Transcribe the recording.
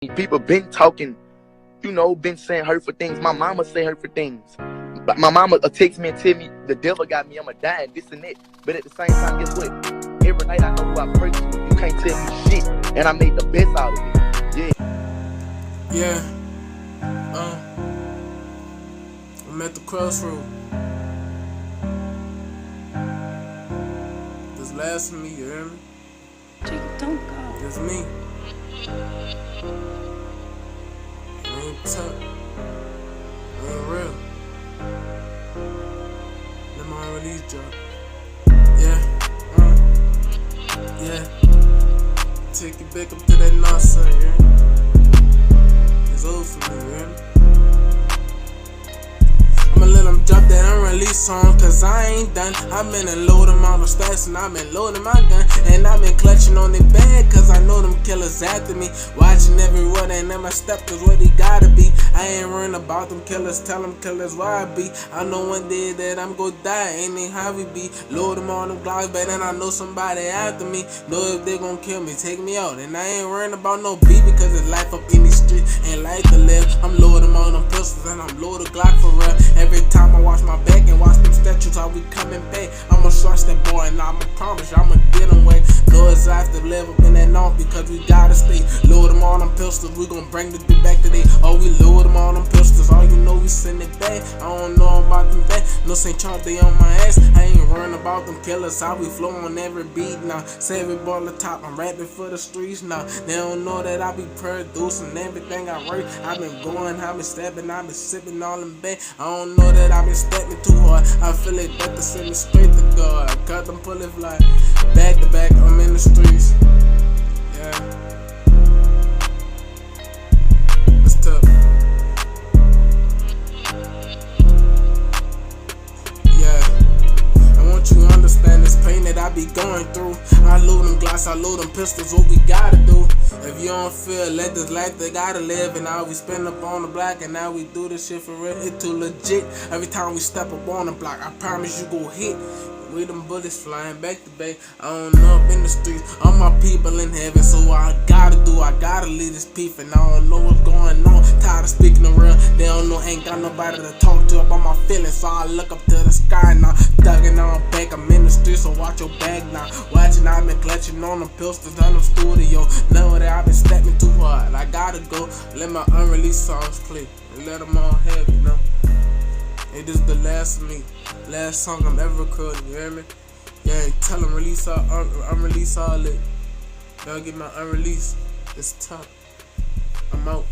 People been talking, been saying hurtful things. My mama say hurtful things. But my mama text me and tell me the devil got me, I'ma die, this and that. But at the same time, guess what? Every night I know who I pray to. You can't tell me shit. And I made the best out of it. Yeah. I'm at the crossroad. This last for me, you hear me? Don't go. It's me. It ain't tough. It ain't real. Let my release drop. Yeah. Yeah. Take it back up to that north side, yeah. It's over for me, yeah. I'ma let them drop that unreleased song, cause I ain't done. I've been loading my stats and I've been loading my gun. And I've been clutching on it bad, cause I know them killers after me. Watching every word and every step is what he gotta be. I ain't worrying about them killers, tell them killers where I be. I know one day that I'm gon' die, ain't it how we be. Load them on them Glocks, but then I know somebody after me. Know if they gon' kill me, take me out. And I ain't worrying about no beat, because it's life up in these streets, ain't life to live. I'm loading on them pistols and I'm loaded Glock for real. Every time I watch my back and watch them statues, how we coming back. I'ma trust that boy and I'ma promise you I'ma get him way. Know it's life to live up in that north, because we gotta stay. Load them on them pistols, we gon' bring the beat back today. Oh, we load them on them pistols, all you know we send it back. I don't know about them back, no St. Charles, they on my ass. I ain't worrying about them killers, how we flow on every beat now. Savageboy the top, I'm rapping for the streets now. They don't know that I be producing everything I write. I been going, I been stepping, I been sipping all them back. I don't know that I been stepping too hard. I feel it better send me straight to God. I cut them pull it fly, back to back, I'm in the streets. Yeah. It's tough. Yeah. I want you to understand this pain that I be going through. I load them Glocks, I load them pistols, what we gotta do. If you don't feel, let this life they gotta live. And now we spin up on the block, and now we do this shit for real. It too legit. Every time we step up on the block, I promise you go hit. With them bullets flying back to back. I don't know up in the streets. All my people in heaven, so I gotta leave this peace. And I don't know what's going on. Tired of speaking the real. They don't know, ain't got nobody to talk to about my feelings. So I look up to the sky now. Thugging on back, I'm in the streets, so watch your back now. Watching, I've been clutching on them pistols on the studio. Know that I've been stepping too hard. I gotta go. Let my unreleased songs play and let them all have it, now. It is the last of me, last song I'm ever recording, you hear me? Yeah, tell them release all, unrelease all it. Y'all get my unreleased. It's tough. I'm out.